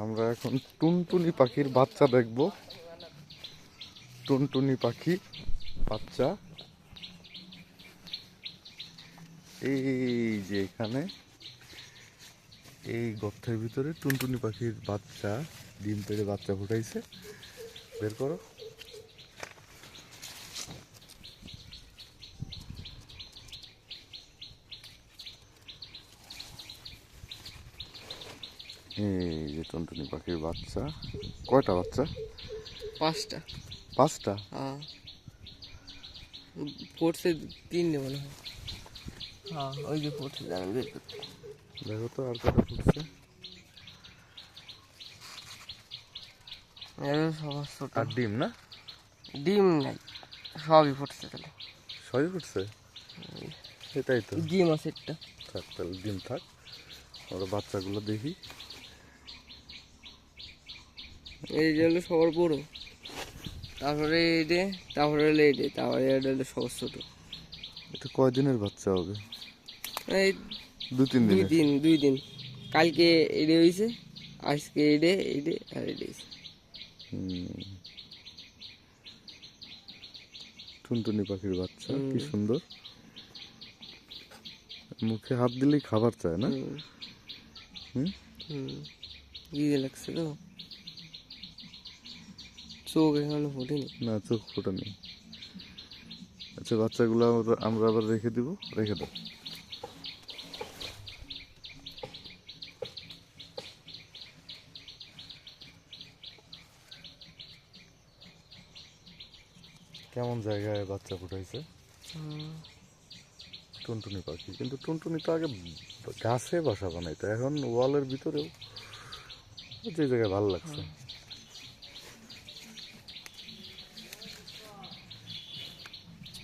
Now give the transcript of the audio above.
আমরা এখন টুনটুনি পাখির বাচ্চা দেখব। টুনটুনি পাখি বাচ্চা এই যে এখানে এই গর্তের ভিতরে টুনটুনি পাখির বাচ্চা ডিম পেড়ে বাচ্চা ফুটাইছে। বের করো। এই যে টুনটুনি পাখির বাচ্চা। কয়টা বাচ্চা? 5টা। 5টা? হ্যাঁ, পড়ছে 3 মনে হয়। হ্যাঁ, ওই যে পড়ছে, জানেন বের করতে। দেখো তো আর কয়টা ফুটছে। সবার ছোট। আর ডিম না? ডিম নাই, সবই পড়ছে। তাহলে সবই ফুটছে? সেটাই তো। ডিম আছে একটা। থাক তাহলে, ডিম থাক। আমরা বাচ্চাগুলো দেখি। এই যে হলো সবার বড়, তারপরে এইটে, তারপরে হলো এইটে, তারপরে এটা হলো সবার ছোট। এটা কয়দিনের বাচ্চা হবে? এই 2-3 দুই দিনের। দিন 2 দিন। কালকে এইটে হয়েছে, আজকে এইটে আর এইটে হয়েছে। টুনটুনি পাখির বাচ্চা কি সুন্দর। মুখে হাত দিলেই খাবার চায় না? গিয়ে লাগছে তো, চোখ এখনো ফোটেনি। না, চোখ ফোটানি। আচ্ছা, বাচ্চাগুলো আমরা আবার রেখে দিব। রেখে দাও। কেমন জায়গায় বাচ্চা ফুটাইছে টুনটুনি পাখি। কিন্তু টুনটুনি তো আগে গাছে বাসা বানাইতো, এখন ওয়ালের ভিতরেও যে জায়গায় ভালো লাগছে।